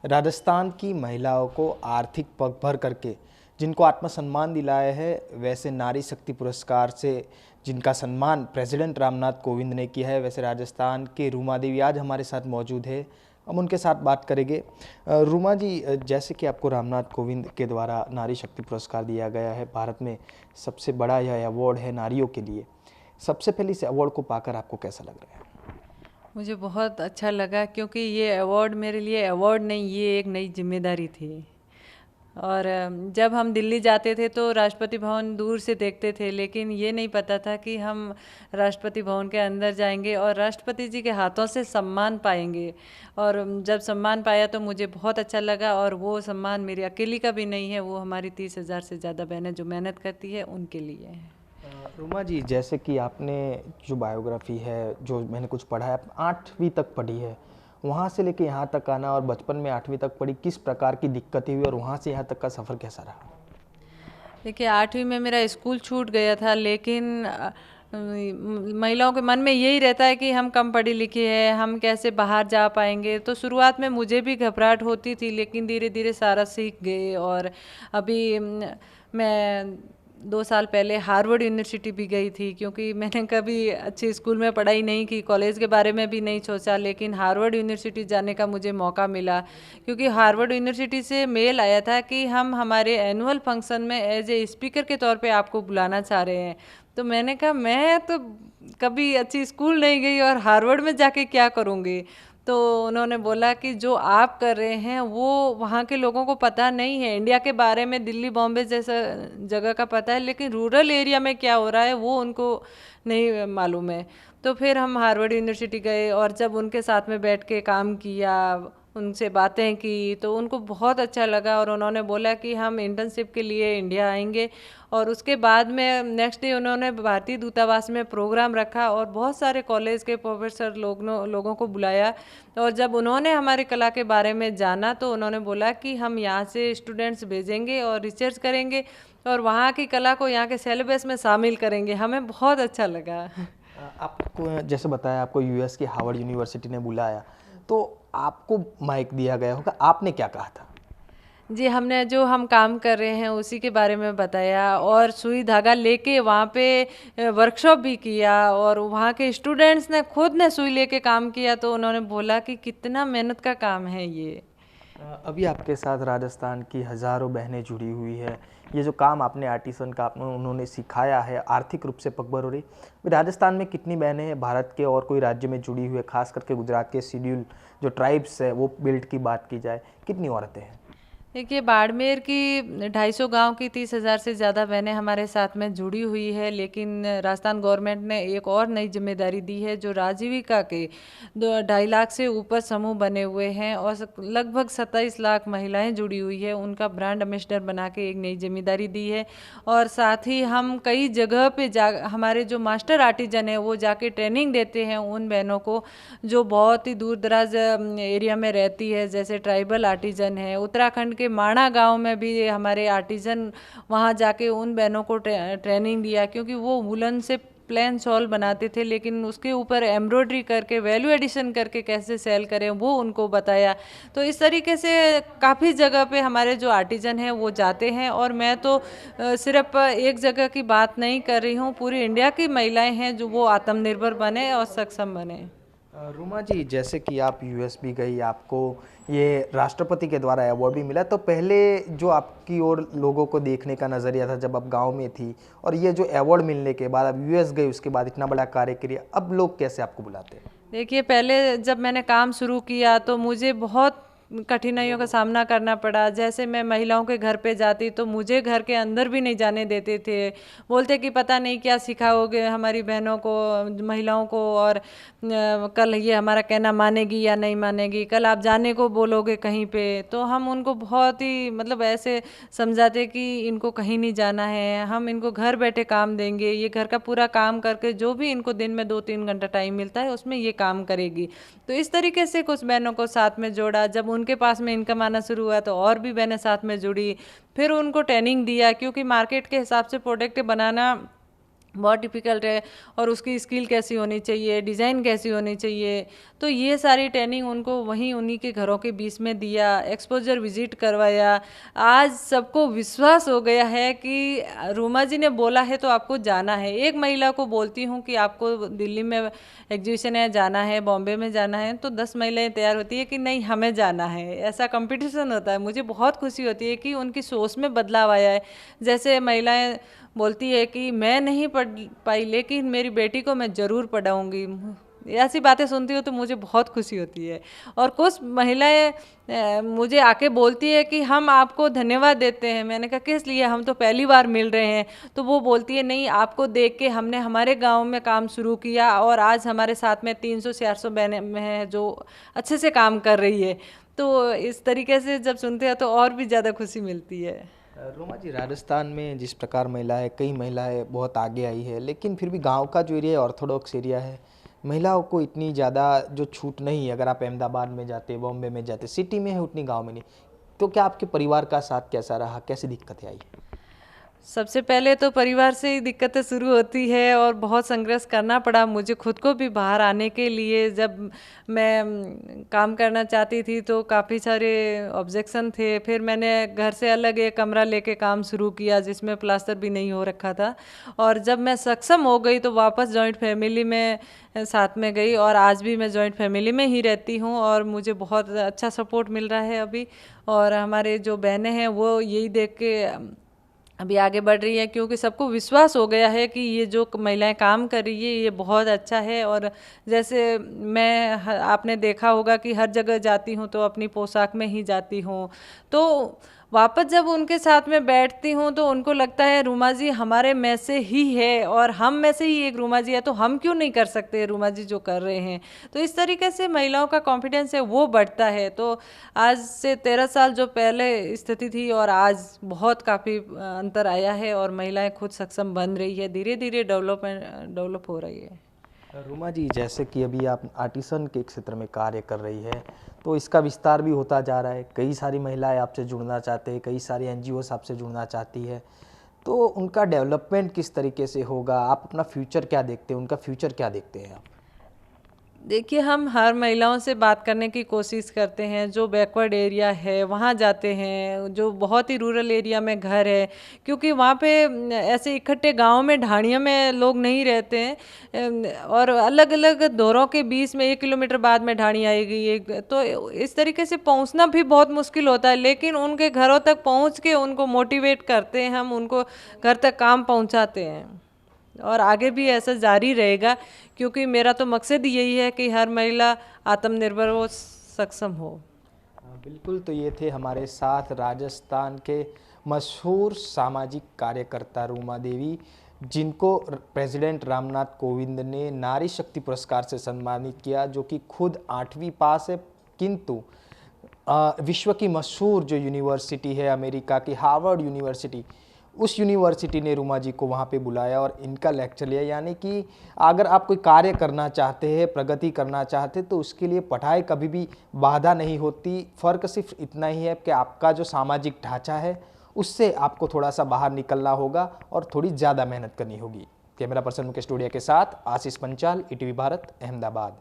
राजस्थान की महिलाओं को आर्थिक पग भर करके जिनको आत्मसम्मान दिलाया है, वैसे नारी शक्ति पुरस्कार से जिनका सम्मान प्रेसिडेंट रामनाथ कोविंद ने किया है, वैसे राजस्थान के रूमा देवी आज हमारे साथ मौजूद है। हम उनके साथ बात करेंगे। रूमा जी, जैसे कि आपको रामनाथ कोविंद के द्वारा नारी शक्ति पुरस्कार दिया गया है, भारत में सबसे बड़ा यह अवार्ड है नारियों के लिए। सबसे पहले इस अवार्ड को पाकर आपको कैसा लग रहा है? मुझे बहुत अच्छा लगा क्योंकि ये अवार्ड मेरे लिए अवार्ड नहीं, ये एक नई जिम्मेदारी थी। और जब हम दिल्ली जाते थे तो राष्ट्रपति भवन दूर से देखते थे, लेकिन ये नहीं पता था कि हम राष्ट्रपति भवन के अंदर जाएंगे और राष्ट्रपति जी के हाथों से सम्मान पाएंगे। और जब सम्मान पाया तो मुझे बहुत अच्छा लगा। और वो सम्मान मेरी अकेली का भी नहीं है, वो हमारी 30,000 से ज़्यादा बहनें जो मेहनत करती है उनके लिए है। रुमा जी, जैसे कि आपने जो बायोग्राफी है, जो मैंने कुछ पढ़ा है, आप 8वीं तक पढ़ी है। वहाँ से लेके यहाँ तक आना और बचपन में 8वीं तक पढ़ी, किस प्रकार की दिक्कतें हुई और वहाँ से यहाँ तक का सफ़र कैसा रहा? देखिए, 8वीं में मेरा स्कूल छूट गया था, लेकिन महिलाओं के मन में यही रहता है कि हम कम पढ़ी लिखी है, हम कैसे बाहर जा पाएंगे। तो शुरुआत में मुझे भी घबराहट होती थी, लेकिन धीरे धीरे सारा सीख गए। और अभी मैं 2 साल पहले हार्वर्ड यूनिवर्सिटी भी गई थी, क्योंकि मैंने कभी अच्छे स्कूल में पढ़ाई नहीं की, कॉलेज के बारे में भी नहीं सोचा, लेकिन हार्वर्ड यूनिवर्सिटी जाने का मुझे मौका मिला। क्योंकि हार्वर्ड यूनिवर्सिटी से मेल आया था कि हम हमारे एनुअल फंक्शन में एज ए स्पीकर के तौर पे आपको बुलाना चाह रहे हैं। तो मैंने कहा, मैं तो कभी अच्छी स्कूल नहीं गई और हार्वर्ड में जाके क्या करूँगी। तो उन्होंने बोला कि जो आप कर रहे हैं वो वहाँ के लोगों को पता नहीं है। इंडिया के बारे में दिल्ली बॉम्बे जैसा जगह का पता है, लेकिन रूरल एरिया में क्या हो रहा है वो उनको नहीं मालूम है। तो फिर हम हार्वर्ड यूनिवर्सिटी गए और जब उनके साथ में बैठ के काम किया, उनसे बातें की, तो उनको बहुत अच्छा लगा और उन्होंने बोला कि हम इंटर्नशिप के लिए इंडिया आएंगे। और उसके बाद में नेक्स्ट डे उन्होंने भारतीय दूतावास में प्रोग्राम रखा और बहुत सारे कॉलेज के प्रोफेसर लोगों को बुलाया। और जब उन्होंने हमारी कला के बारे में जाना तो उन्होंने बोला कि हम यहाँ से स्टूडेंट्स भेजेंगे और रिसर्च करेंगे और वहाँ की कला को यहाँ के सिलेबस में शामिल करेंगे। हमें बहुत अच्छा लगा। आपको जैसे बताया, आपको यूएस की हार्वर्ड यूनिवर्सिटी ने बुलाया, तो आपको माइक दिया गया होगा, आपने क्या कहा था? जी, हमने जो हम काम कर रहे हैं उसी के बारे में बताया और सुई धागा लेके वहाँ पे वर्कशॉप भी किया और वहाँ के स्टूडेंट्स ने खुद ने सुई लेके काम किया। तो उन्होंने बोला कि कितना मेहनत का काम है ये। अभी आपके साथ राजस्थान की हज़ारों बहनें जुड़ी हुई है। ये जो काम आपने आर्टिसन का आपने उन्होंने सिखाया है, आर्थिक रूप से पगभर हो रही। राजस्थान में कितनी बहनें हैं भारत के और कोई राज्य में जुड़ी हुई है? खास करके गुजरात के शेड्यूल जो ट्राइब्स है वो बेल्ट की बात की जाए, कितनी औरतें हैं? देखिए, बाड़मेर की 250 गांव की 30,000 से ज़्यादा बहनें हमारे साथ में जुड़ी हुई है। लेकिन राजस्थान गवर्नमेंट ने एक और नई जिम्मेदारी दी है, जो राजीविका के 2.5 लाख से ऊपर समूह बने हुए हैं और लगभग 27 लाख महिलाएं जुड़ी हुई है, उनका ब्रांड एम्बेसडर बना के एक नई जिम्मेदारी दी है। और साथ ही हम कई जगह पे हमारे जो मास्टर आर्टिजन है वो जाके ट्रेनिंग देते हैं उन बहनों को जो बहुत ही दूर दराज एरिया में रहती है, जैसे ट्राइबल आर्टिजन है। उत्तराखंड के माणा गांव में भी हमारे आर्टिजन वहां जाके उन बहनों को ट्रेनिंग दिया, क्योंकि वो वुलन से प्लेन शॉल बनाते थे, लेकिन उसके ऊपर एम्ब्रॉयडरी करके वैल्यू एडिशन करके कैसे सेल करें वो उनको बताया। तो इस तरीके से काफ़ी जगह पे हमारे जो आर्टिजन हैं वो जाते हैं। और मैं तो सिर्फ एक जगह की बात नहीं कर रही हूँ, पूरी इंडिया की महिलाएं हैं जो वो आत्मनिर्भर बने और सक्षम बने। रुमा जी, जैसे कि आप यूएस भी गई, आपको ये राष्ट्रपति के द्वारा अवार्ड भी मिला, तो पहले जो आपकी ओर लोगों को देखने का नज़रिया था जब आप गांव में थी, और ये जो अवार्ड मिलने के बाद आप यूएस गई, उसके बाद इतना बड़ा कार्य किया, अब लोग कैसे आपको बुलाते हैं? देखिए, पहले जब मैंने काम शुरू किया तो मुझे बहुत कठिनाइयों का सामना करना पड़ा। जैसे मैं महिलाओं के घर पे जाती तो मुझे घर के अंदर भी नहीं जाने देते थे। बोलते कि पता नहीं क्या सिखाओगे हमारी बहनों को, महिलाओं को, और कल ये हमारा कहना मानेगी या नहीं मानेगी, कल आप जाने को बोलोगे कहीं पे। तो हम उनको बहुत ही मतलब ऐसे समझाते कि इनको कहीं नहीं जाना है, हम इनको घर बैठे काम देंगे, ये घर का पूरा काम करके जो भी इनको दिन में 2-3 घंटा टाइम मिलता है उसमें ये काम करेगी। तो इस तरीके से कुछ बहनों को साथ में जोड़ा। जब उनके पास में इनकम आना शुरू हुआ तो और भी बहनें साथ में जुड़ी। फिर उनको ट्रेनिंग दिया, क्योंकि मार्केट के हिसाब से प्रोडक्ट बनाना बहुत डिफ़िकल्ट है, और उसकी स्किल कैसी होनी चाहिए, डिज़ाइन कैसी होनी चाहिए। तो ये सारी ट्रेनिंग उनको वहीं उन्हीं के घरों के बीच में दिया, एक्सपोज़र विज़िट करवाया। आज सबको विश्वास हो गया है कि रूमा जी ने बोला है तो आपको जाना है। एक महिला को बोलती हूँ कि आपको दिल्ली में एग्जीबिशन है, जाना है, बॉम्बे में जाना है, तो 10 महिलाएं तैयार होती है कि नहीं हमें जाना है। ऐसा कंपटीशन होता है। मुझे बहुत खुशी होती है कि उनकी सोच में बदलाव आया है। जैसे महिलाएं बोलती है कि मैं नहीं पढ़ पाई लेकिन मेरी बेटी को मैं ज़रूर पढ़ाऊँगी। ऐसी बातें सुनती हूँ तो मुझे बहुत खुशी होती है। और कुछ महिलाएं मुझे आके बोलती है कि हम आपको धन्यवाद देते हैं। मैंने कहा किस लिए, हम तो पहली बार मिल रहे हैं। तो वो बोलती है नहीं, आपको देख के हमने हमारे गांव में काम शुरू किया और आज हमारे साथ में 300-400 बहनें हैं जो अच्छे से काम कर रही है। तो इस तरीके से जब सुनते हैं तो और भी ज़्यादा खुशी मिलती है। रोमा जी, राजस्थान में जिस प्रकार महिलाएं, कई महिलाएं बहुत आगे आई है, लेकिन फिर भी गांव का जो एरिया है ऑर्थोडॉक्स एरिया है, महिलाओं को इतनी ज़्यादा जो छूट नहीं है। अगर आप अहमदाबाद में जाते, बॉम्बे में जाते, सिटी में है उतनी गांव में नहीं। तो क्या आपके परिवार का साथ कैसा रहा, कैसी दिक्कतें आई? सबसे पहले तो परिवार से ही दिक्कतें शुरू होती है और बहुत संघर्ष करना पड़ा मुझे खुद को भी बाहर आने के लिए। जब मैं काम करना चाहती थी तो काफ़ी सारे ऑब्जेक्शन थे। फिर मैंने घर से अलग एक कमरा लेके काम शुरू किया जिसमें प्लास्टर भी नहीं हो रखा था। और जब मैं सक्षम हो गई तो वापस जॉइंट फैमिली में साथ में गई, और आज भी मैं जॉइंट फैमिली में ही रहती हूँ और मुझे बहुत अच्छा सपोर्ट मिल रहा है अभी। और हमारे जो बहनें हैं वो यही देख के अभी आगे बढ़ रही है, क्योंकि सबको विश्वास हो गया है कि ये जो महिलाएं काम कर रही है ये बहुत अच्छा है। और जैसे आपने देखा होगा कि हर जगह जाती हूँ तो अपनी पोशाक में ही जाती हूँ। तो वापस जब उनके साथ में बैठती हूँ तो उनको लगता है रूमा जी हमारे में से ही है और हम में से ही एक रूमा जी है, तो हम क्यों नहीं कर सकते रूमा जी जो कर रहे हैं। तो इस तरीके से महिलाओं का कॉन्फिडेंस है वो बढ़ता है। तो आज से 13 साल जो पहले स्थिति थी और आज बहुत काफ़ी अंतर आया है और महिलाएं खुद सक्षम बन रही है, धीरे धीरे डेवलप हो रही है। रूमा जी, जैसे कि अभी आप आर्टिसन के क्षेत्र में कार्य कर रही है, तो इसका विस्तार भी होता जा रहा है। कई सारी महिलाएं आपसे जुड़ना चाहते हैं, कई सारी एनजीओस आपसे जुड़ना चाहती है। तो उनका डेवलपमेंट किस तरीके से होगा? आप अपना फ्यूचर क्या देखते हैं, उनका फ्यूचर क्या देखते हैं आप? देखिए, हम हर महिलाओं से बात करने की कोशिश करते हैं। जो बैकवर्ड एरिया है वहाँ जाते हैं, जो बहुत ही रूरल एरिया में घर है, क्योंकि वहाँ पे ऐसे इकट्ठे गांव में ढाणियों में लोग नहीं रहते हैं। और अलग अलग दौरों के बीच में 1 किलोमीटर बाद में ढाणी आएगी एक, तो इस तरीके से पहुँचना भी बहुत मुश्किल होता है। लेकिन उनके घरों तक पहुँच के उनको मोटिवेट करते हैं, हम उनको घर तक काम पहुँचाते हैं और आगे भी ऐसा जारी रहेगा, क्योंकि मेरा तो मकसद ही यही है कि हर महिला आत्मनिर्भर हो, सक्षम हो। बिल्कुल। तो ये थे हमारे साथ राजस्थान के मशहूर सामाजिक कार्यकर्ता रूमा देवी, जिनको प्रेसिडेंट रामनाथ कोविंद ने नारी शक्ति पुरस्कार से सम्मानित किया, जो कि खुद 8वीं पास है, किंतु विश्व की मशहूर जो यूनिवर्सिटी है अमेरिका की हार्वर्ड यूनिवर्सिटी, उस यूनिवर्सिटी ने रूमा जी को वहाँ पे बुलाया और इनका लेक्चर लिया। यानी कि अगर आप कोई कार्य करना चाहते हैं, प्रगति करना चाहते हैं, तो उसके लिए पढ़ाई कभी भी बाधा नहीं होती। फ़र्क सिर्फ इतना ही है कि आपका जो सामाजिक ढांचा है उससे आपको थोड़ा सा बाहर निकलना होगा और थोड़ी ज़्यादा मेहनत करनी होगी। कैमरा पर्सन मुकेश टोडिया के साथ आशीष पंचाल, ईटीवी भारत, अहमदाबाद।